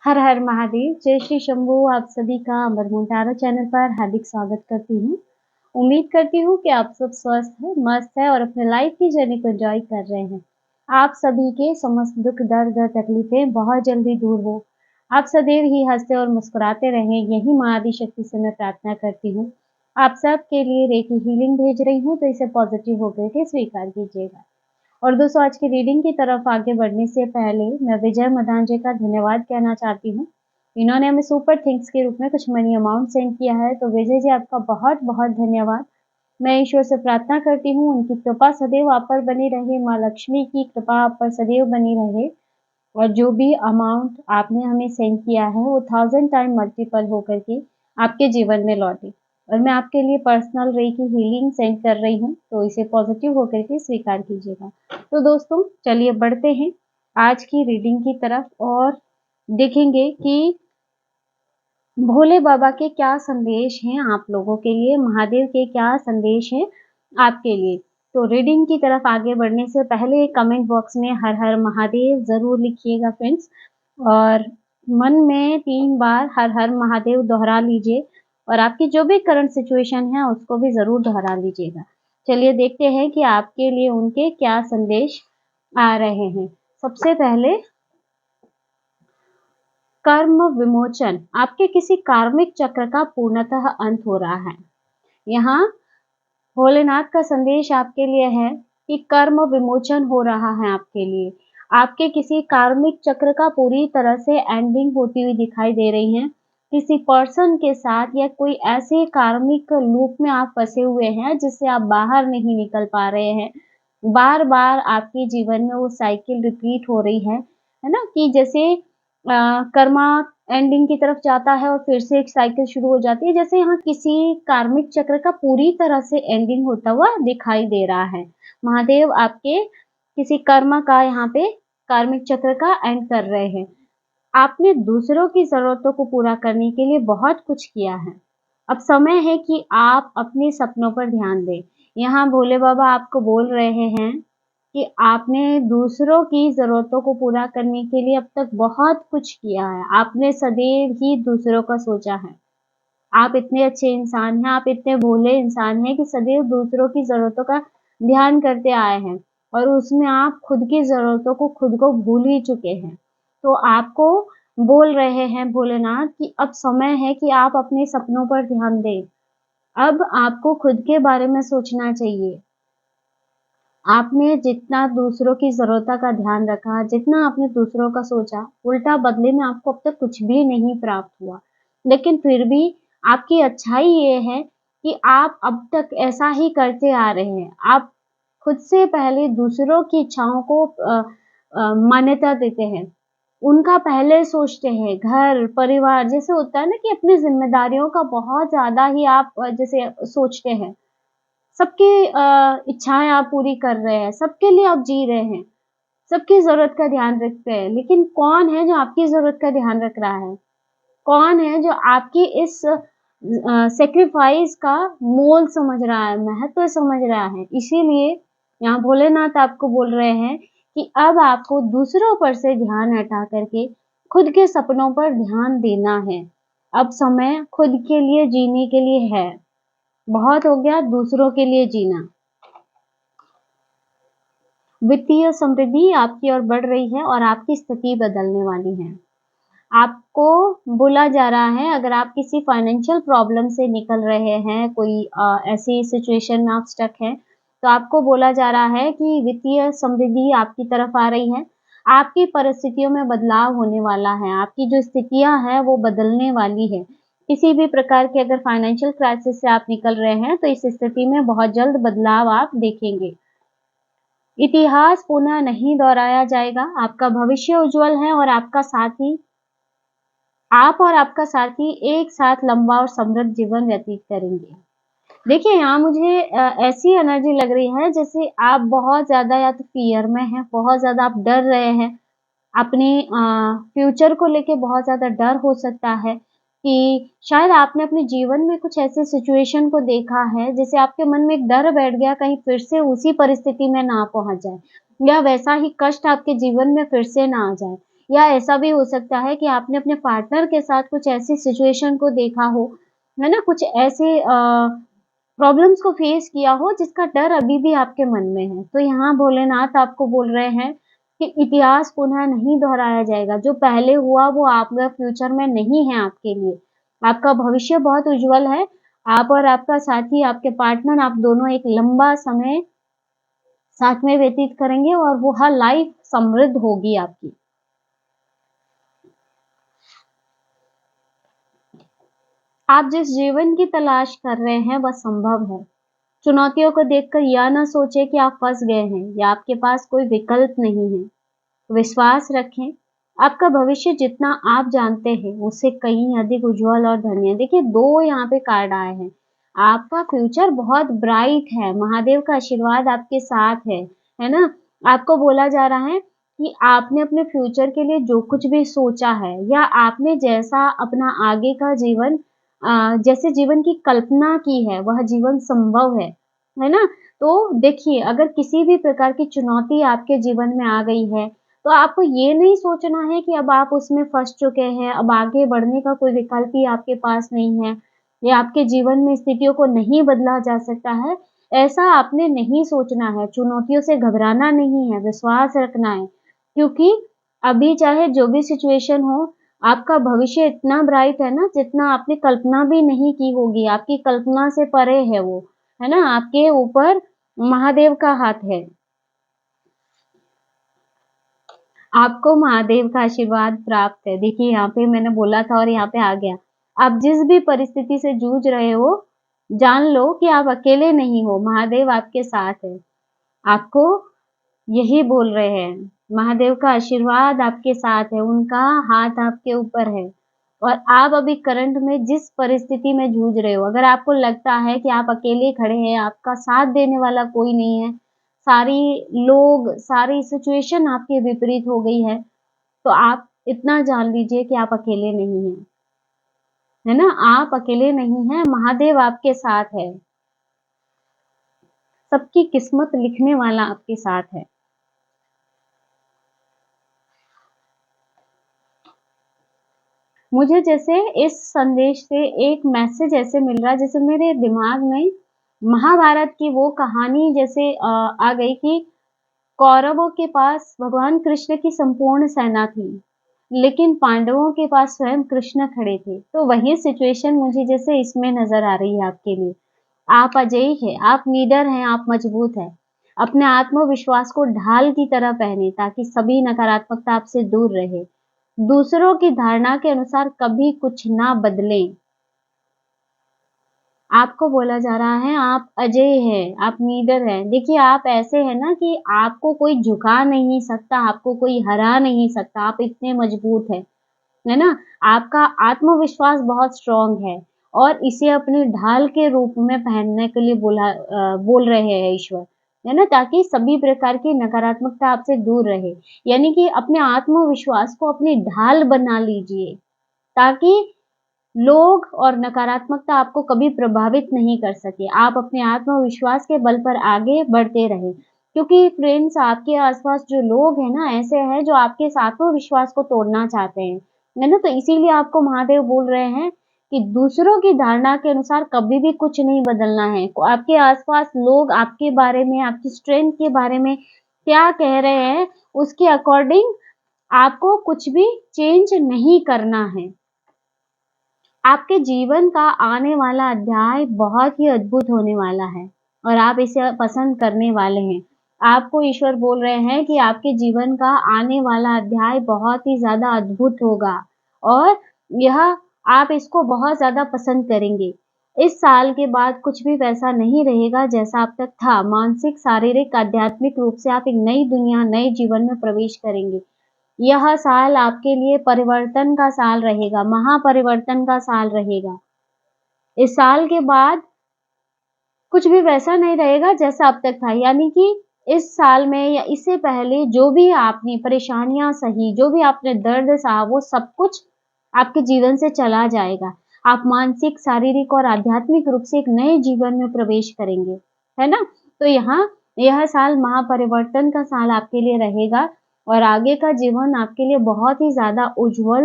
हर हर महादेव, जय श्री शंभू। आप सभी का अमर मुंटारा चैनल पर हार्दिक स्वागत करती हूँ। उम्मीद करती हूँ कि आप सब स्वस्थ हैं, मस्त हैं और अपने लाइफ की जर्नी को एंजॉय कर रहे हैं। आप सभी के समस्त दुख, दर्द और तकलीफें बहुत जल्दी दूर हो। आप सदैव ही हंसते और मुस्कुराते रहें, यही माँ आदि शक्ति से मैं प्रार्थना करती हूँ। आप सब के लिए रेकी हीलिंग भेज रही हूँ, तो इसे पॉजिटिव होकर के स्वीकार कीजिएगा। और दोस्तों, आज की रीडिंग की तरफ आगे बढ़ने से पहले मैं विजय मदान जी का धन्यवाद कहना चाहती हूँ। इन्होंने हमें सुपर थिंग्स के रूप में कुछ मनी अमाउंट सेंड किया है, तो विजय जी आपका बहुत बहुत धन्यवाद। मैं ईश्वर से प्रार्थना करती हूँ उनकी कृपा सदैव आप पर बनी रहे, माँ लक्ष्मी की कृपा आप पर सदैव बनी रहे और जो भी अमाउंट आपने हमें सेंड किया है वो 1000 टाइम मल्टीपल होकर के आपके जीवन में लौटे। और मैं आपके लिए पर्सनल रेकी हीलिंग सेंड कर रही हूँ, तो इसे पॉजिटिव होकर के स्वीकार कीजिएगा। तो दोस्तों, चलिए बढ़ते हैं आज की रीडिंग की तरफ और देखेंगे कि भोले बाबा के क्या संदेश हैं आप लोगों के लिए, महादेव के क्या संदेश हैं आपके लिए। तो रीडिंग की तरफ आगे बढ़ने से पहले कमेंट बॉक्स में हर हर महादेव जरूर लिखिएगा फ्रेंड्स, और मन में 3 बार हर हर महादेव दोहरा लीजिए और आपकी जो भी करंट सिचुएशन है उसको भी जरूर दोहरा लीजिएगा। चलिए देखते हैं कि आपके लिए उनके क्या संदेश आ रहे हैं। सबसे पहले कर्म विमोचन, आपके किसी कार्मिक चक्र का पूर्णतः अंत हो रहा है। यहाँ भोलेनाथ का संदेश आपके लिए है कि कर्म विमोचन हो रहा है आपके लिए। आपके किसी कार्मिक चक्र का पूरी तरह से एंडिंग होती हुई दिखाई दे रही है। किसी पर्सन के साथ या कोई ऐसे कार्मिक लूप में आप फंसे हुए हैं जिससे आप बाहर नहीं निकल पा रहे हैं। बार बार आपके जीवन में वो साइकिल रिपीट हो रही है ना, कि जैसे कर्मा एंडिंग की तरफ जाता है और फिर से एक साइकिल शुरू हो जाती है। जैसे यहाँ किसी कार्मिक चक्र का पूरी तरह से एंडिंग होता हुआ दिखाई दे रहा है। महादेव आपके किसी कर्म का यहाँ पे कार्मिक चक्र का एंड कर रहे हैं। आपने दूसरों की जरूरतों को पूरा करने के लिए बहुत कुछ किया है। अब समय है कि आप अपने सपनों पर ध्यान दें। यहाँ भोले बाबा आपको बोल रहे हैं कि आपने दूसरों की ज़रूरतों को पूरा करने के लिए अब तक बहुत कुछ किया है। आपने सदैव ही दूसरों का सोचा है। आप इतने अच्छे इंसान हैं, आप इतने भोले इंसान हैं कि सदैव दूसरों की ज़रूरतों का ध्यान करते आए हैं और उसमें आप खुद की ज़रूरतों को खुद को भूल ही चुके हैं। तो आपको बोल रहे हैं भोलेनाथ कि अब समय है कि आप अपने सपनों पर ध्यान दें। अब आपको खुद के बारे में सोचना चाहिए। आपने जितना दूसरों की ज़रूरतों का ध्यान रखा, जितना आपने दूसरों का सोचा, उल्टा बदले में आपको अब तक कुछ भी नहीं प्राप्त हुआ। लेकिन फिर भी आपकी अच्छाई ये है कि आप अब तक ऐसा ही करते आ रहे हैं। आप खुद से पहले दूसरों की इच्छाओं को मान्यता देते हैं। उनका पहले सोचते हैं, घर, परिवार जैसे होता है ना कि अपनी ज़िम्मेदारियों का बहुत ज़्यादा ही आप जैसे सोचते हैं। सबकी इच्छाएँ आप पूरी कर रहे हैं, सबके लिए आप जी रहे हैं, सबकी ज़रूरत का ध्यान रखते हैं, लेकिन कौन है जो आपकी ज़रूरत का ध्यान रख रहा है? कौन है जो आपकी इस सैक्रिफाइस का मोल समझ रहा है, महत्व समझ रहा है? इसीलिए यहाँ भोलेनाथ आपको बोल रहे हैं कि अब आपको दूसरों पर से ध्यान हटा करके खुद के सपनों पर ध्यान देना है। अब समय खुद के लिए जीने के लिए है। बहुत हो गया दूसरों के लिए जीना। वित्तीय समृद्धि आपकी ओर बढ़ रही है और आपकी स्थिति बदलने वाली है। आपको बोला जा रहा है, अगर आप किसी फाइनेंशियल प्रॉब्लम से निकल रहे हैं, कोई ऐसी सिचुएशन में आप स्टक हैं, तो आपको बोला जा रहा है कि वित्तीय समृद्धि आपकी तरफ आ रही है। आपकी परिस्थितियों में बदलाव होने वाला है, आपकी जो स्थितियाँ हैं वो बदलने वाली है। किसी भी प्रकार के अगर फाइनेंशियल क्राइसिस से आप निकल रहे हैं, तो इस स्थिति में बहुत जल्द बदलाव आप देखेंगे। इतिहास पुनः नहीं दोहराया जाएगा, आपका भविष्य उज्जवल है और आप और आपका साथी एक साथ लंबा और समृद्ध जीवन व्यतीत करेंगे। देखिए, यहाँ मुझे ऐसी एनर्जी लग रही है जैसे आप बहुत ज़्यादा या तो फ़ियर में हैं, बहुत ज़्यादा आप डर रहे हैं। अपने फ्यूचर को लेके बहुत ज़्यादा डर हो सकता है कि शायद आपने अपने जीवन में कुछ ऐसे सिचुएशन को देखा है, जैसे आपके मन में एक डर बैठ गया कहीं फिर से उसी परिस्थिति में ना पहुँच जाए या वैसा ही कष्ट आपके जीवन में फिर से ना आ जाए। या ऐसा भी हो सकता है कि आपने अपने पार्टनर के साथ कुछ ऐसी सिचुएशन को देखा हो, है ना? कुछ ऐसे प्रॉब्लम्स को फेस किया हो जिसका डर अभी भी आपके मन में है। तो यहाँ भोलेनाथ आपको बोल रहे हैं कि इतिहास पुनः नहीं दोहराया जाएगा। जो पहले हुआ वो आपका फ्यूचर में नहीं है आपके लिए। आपका भविष्य बहुत उज्ज्वल है। आप और आपका साथी, आपके पार्टनर, आप दोनों एक लंबा समय साथ में व्यतीत करेंगे और वो हर लाइफ समृद्ध होगी आपकी। आप जिस जीवन की तलाश कर रहे हैं वह संभव है। चुनौतियों को देखकर यह ना सोचें कि आप फँस गए हैं या आपके पास कोई विकल्प नहीं है। विश्वास रखें, आपका भविष्य जितना आप जानते हैं उससे कहीं अधिक उज्ज्वल और धन्य है। देखिए 2 यहाँ पे कार्ड आए हैं। आपका फ्यूचर बहुत ब्राइट है, महादेव का आशीर्वाद आपके साथ है ना? आपको बोला जा रहा है कि आपने अपने फ्यूचर के लिए जो कुछ भी सोचा है या आपने जैसा अपना आगे का जीवन जैसे जीवन की कल्पना की है, वह जीवन संभव है ना? तो देखिए, अगर किसी भी प्रकार की चुनौती आपके जीवन में आ गई है, तो आपको ये नहीं सोचना है कि अब आप उसमें फँस चुके हैं, अब आगे बढ़ने का कोई विकल्प ही आपके पास नहीं है या आपके जीवन में स्थितियों को नहीं बदला जा सकता है, ऐसा आपने नहीं सोचना है। चुनौतियों से घबराना नहीं है, विश्वास रखना है, क्योंकि अभी चाहे जो भी सिचुएशन हो, आपका भविष्य इतना ब्राइट है ना, जितना आपने कल्पना भी नहीं की होगी, आपकी कल्पना से परे है वो, है ना? आपके ऊपर महादेव का हाथ है। आपको महादेव का आशीर्वाद प्राप्त है। देखिए यहाँ पे मैंने बोला था और यहाँ पे आ गया। आप जिस भी परिस्थिति से जूझ रहे हो, जान लो कि आप अकेले नहीं हो, महादेव आपके साथ है। आपको यही बोल रहे हैं, महादेव का आशीर्वाद आपके साथ है, उनका हाथ आपके ऊपर है। और आप अभी करंट में जिस परिस्थिति में जूझ रहे हो, अगर आपको लगता है कि आप अकेले खड़े हैं, आपका साथ देने वाला कोई नहीं है, सारी सिचुएशन आपके विपरीत हो गई है, तो आप इतना जान लीजिए कि आप अकेले नहीं हैं, है ना? आप अकेले नहीं हैं, महादेव आपके साथ है। सबकी किस्मत लिखने वाला आपके साथ है। मुझे जैसे इस संदेश से एक मैसेज ऐसे मिल रहा है जैसे मेरे दिमाग में महाभारत की वो कहानी जैसे आ गई कि कौरवों के पास भगवान कृष्ण की संपूर्ण सेना थी, लेकिन पांडवों के पास स्वयं कृष्ण खड़े थे। तो वही सिचुएशन मुझे जैसे इसमें नज़र आ रही है आपके लिए। आप अजेय हैं, आप निडर हैं, आप मजबूत हैं। अपने आत्मविश्वास को ढाल की तरह पहने ताकि सभी नकारात्मकता आपसे दूर रहे। दूसरों की धारणा के अनुसार कभी कुछ ना बदलें। आपको बोला जा रहा है आप अजेय हैं, आप नीडर हैं। देखिए आप ऐसे हैं ना कि आपको कोई झुका नहीं सकता, आपको कोई हरा नहीं सकता, आप इतने मजबूत हैं, है ना? आपका आत्मविश्वास बहुत स्ट्रॉन्ग है और इसे अपनी ढाल के रूप में पहनने के लिए बोल रहे हैं ईश्वर, है ना? ताकि सभी प्रकार की नकारात्मकता आपसे दूर रहे। यानी कि अपने आत्मविश्वास को अपनी ढाल बना लीजिए, ताकि लोग और नकारात्मकता आपको कभी प्रभावित नहीं कर सके। आप अपने आत्मविश्वास के बल पर आगे बढ़ते रहें। क्योंकि फ्रेंड्स आपके आस-पास जो लोग हैं ना, ऐसे हैं जो आपके इस आत्मविश्वास को तोड़ना चाहते हैं। है ना? तो इसीलिए आपको महादेव बोल रहे हैं कि दूसरों की धारणा के अनुसार कभी भी कुछ नहीं बदलना है। आपके आस-पास लोग आपके बारे में, आपकी स्ट्रेंथ के बारे में क्या कह रहे हैं, उसके अकॉर्डिंग आपको कुछ भी चेंज नहीं करना है। आपके जीवन का आने वाला अध्याय बहुत ही अद्भुत होने वाला है और आप इसे पसंद करने वाले हैं। आपको ईश्वर बोल रहे हैं कि आपके जीवन का आने वाला अध्याय बहुत ही ज़्यादा अद्भुत होगा और यह आप इसको बहुत ज़्यादा पसंद करेंगे। इस साल के बाद कुछ भी वैसा नहीं रहेगा जैसा अब तक था। मानसिक, शारीरिक, आध्यात्मिक रूप से आप एक नई दुनिया, नए जीवन में प्रवेश करेंगे। यह साल आपके लिए परिवर्तन का साल रहेगा, महापरिवर्तन का साल रहेगा। इस साल के बाद कुछ भी वैसा नहीं रहेगा जैसा अब तक था, यानी कि इस साल में या इससे पहले जो भी आपने परेशानियाँ सही, जो भी आपने दर्द सहा, वो सब कुछ आपके जीवन से चला जाएगा। आप मानसिक, शारीरिक और आध्यात्मिक रूप से एक नए जीवन में प्रवेश करेंगे, है ना? तो यहाँ यह साल महापरिवर्तन का साल आपके लिए रहेगा और आगे का जीवन आपके लिए बहुत ही ज़्यादा उज्ज्वल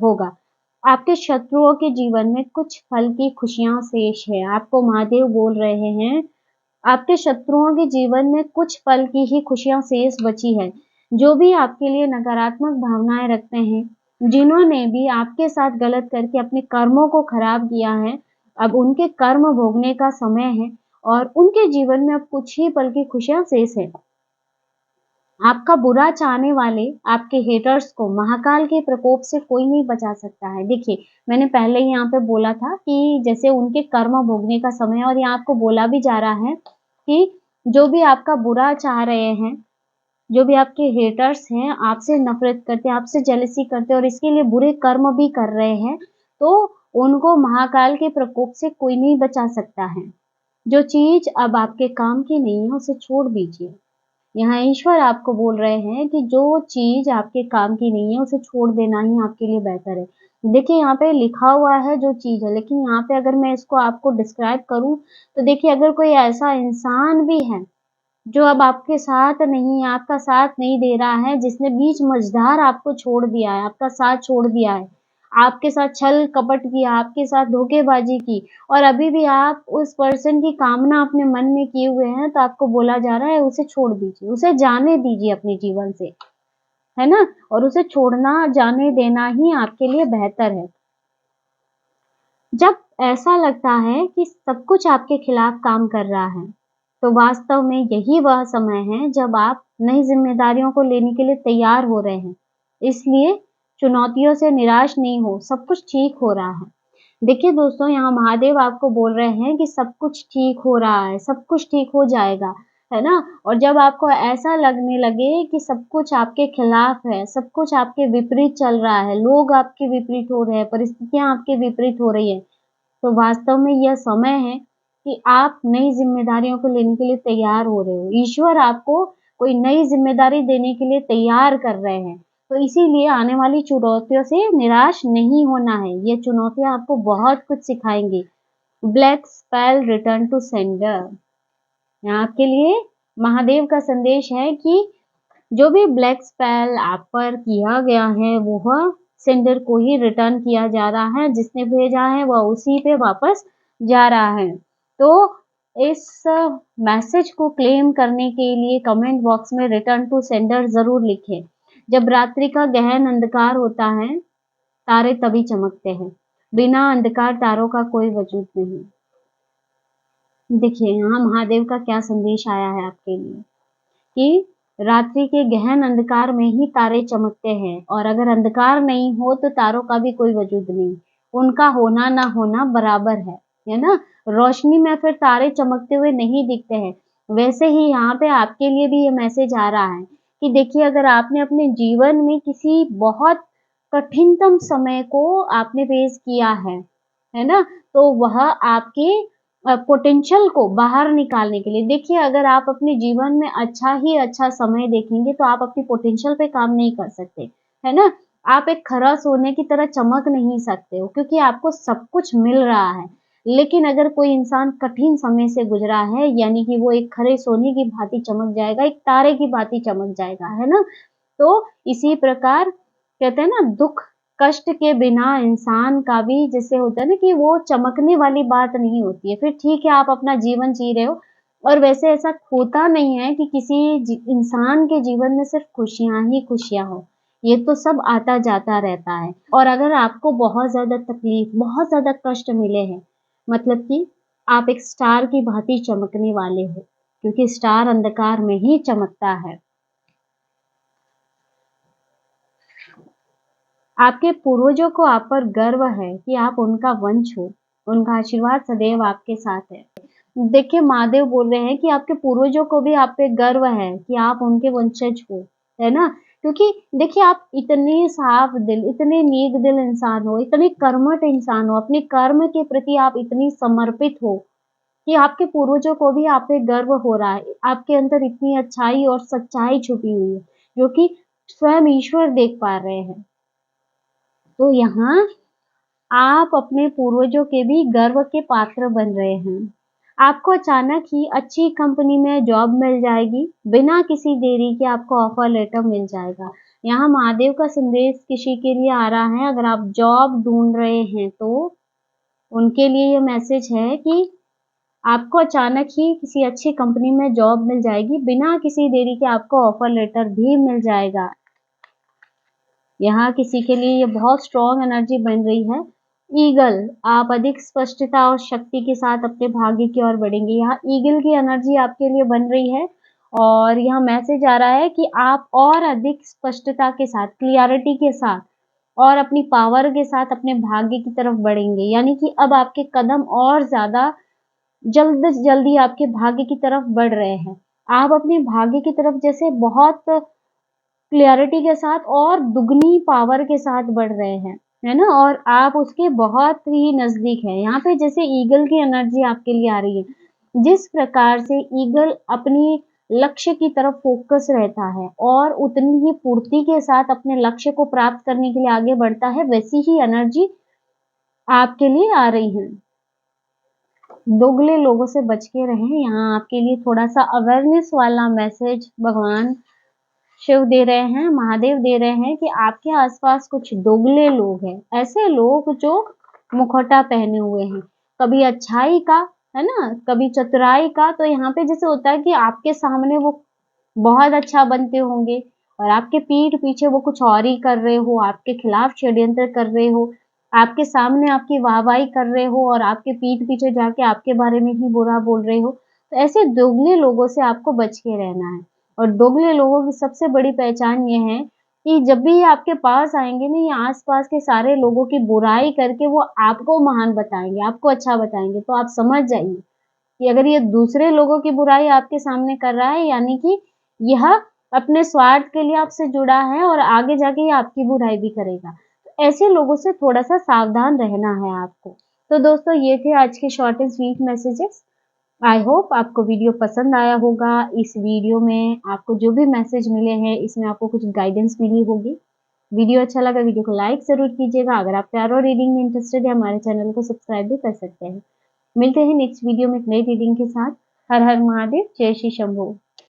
होगा। आपके शत्रुओं के जीवन में कुछ पल की खुशियाँ शेष है। आपको महादेव बोल रहे हैं, आपके शत्रुओं के जीवन में कुछ पल की ही खुशियाँ शेष बची है। जो भी आपके लिए नकारात्मक भावनाएँ रखते हैं, जिन्होंने भी आपके साथ गलत करके अपने कर्मों को खराब किया है, अब उनके कर्म भोगने का समय है और उनके जीवन में अब कुछ ही पल की खुशियाँ शेष है। आपका बुरा चाहने वाले, आपके हेटर्स को महाकाल के प्रकोप से कोई नहीं बचा सकता है। देखिए, मैंने पहले ही यहाँ पे बोला था कि जैसे उनके कर्म भोगने का समय है और यहाँ आपको बोला भी जा रहा है कि जो भी आपका बुरा चाह रहे हैं, जो भी आपके हेटर्स हैं, आपसे नफ़रत करते हैं, आपसे जेलसी करते हैं और इसके लिए बुरे कर्म भी कर रहे हैं, तो उनको महाकाल के प्रकोप से कोई नहीं बचा सकता है। जो चीज़ अब आपके काम की नहीं है, उसे छोड़ दीजिए। यहाँ ईश्वर आपको बोल रहे हैं कि जो चीज़ आपके काम की नहीं है, उसे छोड़ देना ही आपके लिए बेहतर है। देखिए, यहाँ पे लिखा हुआ है जो चीज़ है, लेकिन यहाँ पे अगर मैं इसको आपको डिस्क्राइब करूँ, तो देखिए अगर कोई ऐसा इंसान भी है, जो अब आपके साथ नहीं है, आपका साथ नहीं दे रहा है, जिसने बीच मझधार आपको छोड़ दिया है, आपका साथ छोड़ दिया है, आपके साथ छल-कपट किया, आपके साथ धोखेबाज़ी की और अभी भी आप उस पर्सन की कामना अपने मन में किए हुए हैं, तो आपको बोला जा रहा है उसे छोड़ दीजिए, उसे जाने दीजिए अपने जीवन से, है ना? और उसे छोड़ना, जाने देना ही आपके लिए बेहतर है। जब ऐसा लगता है कि सब कुछ आपके खिलाफ काम कर रहा है, तो वास्तव में यही वह समय है जब आप नई ज़िम्मेदारियों को लेने के लिए तैयार हो रहे हैं। इसलिए चुनौतियों से निराश नहीं हो, सब कुछ ठीक हो रहा है। देखिए दोस्तों, यहाँ महादेव आपको बोल रहे हैं कि सब कुछ ठीक हो रहा है, सब कुछ ठीक हो जाएगा, है ना? और जब आपको ऐसा लगने लगे कि सब कुछ आपके खिलाफ है, सब कुछ आपके विपरीत चल रहा है, लोग आपके विपरीत हो रहे हैं, परिस्थितियाँ आपके विपरीत हो रही हैं, तो वास्तव में यह समय है कि आप नई ज़िम्मेदारियों को लेने के लिए तैयार हो रहे हो। ईश्वर आपको कोई नई ज़िम्मेदारी देने के लिए तैयार कर रहे हैं। तो इसीलिए आने वाली चुनौतियों से निराश नहीं होना है। ये चुनौतियाँ आपको बहुत कुछ सिखाएँगी। Black spell return to sender. यहाँ आपके लिए महादेव का संदेश है कि जो भी ब्लैक स्पेल आप पर किया गया है, वह सेंडर को ही रिटर्न किया जा रहा है, जिसने भेजा है वह उसी पे वापस जा रहा है। तो इस मैसेज को क्लेम करने के लिए कमेंट बॉक्स में रिटर्न टू सेंडर ज़रूर लिखें। जब रात्रि का गहन अंधकार होता है, तारे तभी चमकते हैं। बिना अंधकार तारों का कोई वजूद नहीं। देखिए, यहाँ महादेव का क्या संदेश आया है आपके लिए कि रात्रि के गहन अंधकार में ही तारे चमकते हैं और अगर अंधकार नहीं हो तो तारों का भी कोई वजूद नहीं। उनका होना ना होना बराबर है ना? रोशनी में फिर तारे चमकते हुए नहीं दिखते हैं। वैसे ही यहाँ पे आपके लिए भी ये मैसेज आ रहा है कि देखिए अगर आपने अपने जीवन में किसी बहुत कठिनतम समय को आपने फेस किया है ना? तो वह आपके पोटेंशियल को बाहर निकालने के लिए देखिए अगर आप अपने जीवन में अच्छा ही अच्छा समय देखेंगे तो आप अपनी पोटेंशियल पे काम नहीं कर सकते, है ना? आप एक खरा सोने की तरह चमक नहीं सकते हो क्योंकि आपको सब कुछ मिल रहा है। लेकिन अगर कोई इंसान कठिन समय से गुज़रा है यानी कि वो एक खरे सोने की भाँति चमक जाएगा, एक तारे की भाँति चमक जाएगा, है ना? तो इसी प्रकार कहते हैं ना दुःख कष्ट के बिना इंसान का भी जैसे होता है ना कि वो चमकने वाली बात नहीं होती है। फिर ठीक है आप अपना जीवन जी रहे हो और वैसे ऐसा होता नहीं है कि किसी इंसान के जीवन में सिर्फ खुशियाँ ही खुशियाँ हो। ये तो सब आता जाता रहता है और अगर आपको बहुत ज़्यादा तकलीफ, बहुत ज़्यादा कष्ट मिले हैं, मतलब कि आप एक स्टार की भांति चमकने वाले हो, क्योंकि स्टार अंधकार में ही चमकता है। आपके पूर्वजों को आप पर गर्व है कि आप उनका वंश हो, उनका आशीर्वाद सदैव आपके साथ है। देखिए महादेव बोल रहे हैं कि आपके पूर्वजों को भी आप पे गर्व है कि आप उनके वंशज हो, है ना? क्योंकि देखिए आप इतने साफ दिल, इतने नेक दिल इंसान हो, इतने कर्मठ इंसान हो, अपने कर्म के प्रति आप इतनी समर्पित हो कि आपके पूर्वजों को भी आप पे गर्व हो रहा है। आपके अंदर इतनी अच्छाई और सच्चाई छुपी हुई है, जो कि स्वयं ईश्वर देख पा रहे हैं। तो यहाँ आप अपने पूर्वजों के भी गर्व के पात्र बन रहे हैं। आपको अचानक ही अच्छी कंपनी में जॉब मिल जाएगी, बिना किसी देरी के आपको ऑफर लेटर मिल जाएगा। यहाँ महादेव का संदेश किसी के लिए आ रहा है, अगर आप जॉब ढूँढ रहे हैं तो उनके लिए ये मैसेज है कि आपको अचानक ही किसी अच्छी कंपनी में जॉब मिल जाएगी, बिना किसी देरी के आपको ऑफर लेटर भी मिल जाएगा। यहाँ किसी के लिए ये बहुत स्ट्रॉन्ग एनर्जी बन रही है। ईगल, आप अधिक स्पष्टता और शक्ति के साथ अपने भाग्य की ओर बढ़ेंगे। यहाँ ईगल की एनर्जी आपके लिए बन रही है और यहाँ मैसेज आ रहा है कि आप और अधिक स्पष्टता के साथ, क्लियरिटी के साथ और अपनी पावर के साथ अपने भाग्य की तरफ बढ़ेंगे। यानी कि अब आपके कदम और ज़्यादा जल्दी आपके भाग्य की तरफ बढ़ रहे हैं। आप अपने भाग्य की तरफ जैसे बहुत क्लैरिटी के साथ और दुगनी पावर के साथ बढ़ रहे हैं, है ना? और आप उसके बहुत ही नज़दीक हैं। यहाँ पे जैसे ईगल की एनर्जी आपके लिए आ रही है। जिस प्रकार से ईगल अपनी लक्ष्य की तरफ फ़ोकस रहता है और उतनी ही फुर्ती के साथ अपने लक्ष्य को प्राप्त करने के लिए आगे बढ़ता है, वैसी ही एनर्जी आपके लिए आ रही है। दोगले लोगों से बच के रहें। यहाँ आपके लिए थोड़ा-सा अवेयरनेस वाला मैसेज भगवान शिव दे रहे हैं, महादेव दे रहे हैं कि आपके आसपास कुछ दोगले लोग हैं। ऐसे लोग जो मुखौटा पहने हुए हैं, कभी अच्छाई का, है ना? कभी चतुराई का। तो यहाँ पे जैसे होता है कि आपके सामने वो बहुत अच्छा बनते होंगे और आपके पीठ पीछे वो कुछ और ही कर रहे हो, आपके खिलाफ षड्यंत्र कर रहे हो, आपके सामने आपकी वाहवाही कर रहे हो और आपके पीठ पीछे जाके आपके बारे में ही बुरा बोल रहे हो। तो ऐसे दोगले लोगों से आपको बच के रहना है। और दोगले लोगों की सबसे बड़ी पहचान ये है कि जब भी ये आपके पास आएँगे ना, ये आस-पास के सारे लोगों की बुराई करके वो आपको महान बताएँगे, आपको अच्छा बताएँगे। तो आप समझ जाइए कि अगर ये दूसरे लोगों की बुराई आपके सामने कर रहा है, यानी कि यह अपने स्वार्थ के लिए आपसे जुड़ा है और आगे जाके ये आपकी बुराई भी करेगा। तो ऐसे लोगों से थोड़ा-सा सावधान रहना है आपको। तो दोस्तों, ये थे आज के short and sweet messages. I hope आपको वीडियो पसंद आया होगा। इस वीडियो में आपको जो भी मैसेज मिले हैं, इसमें आपको कुछ गाइडेंस मिली होगी। वीडियो अच्छा लगा, वीडियो को लाइक ज़रूर कीजिएगा। अगर आप टैरो रीडिंग में इंटरेस्टेड हैं, हमारे चैनल को सब्सक्राइब भी कर सकते हैं। मिलते हैं नेक्स्ट वीडियो में एक नई रीडिंग के साथ। हर हर महादेव, जय श्री शंभू।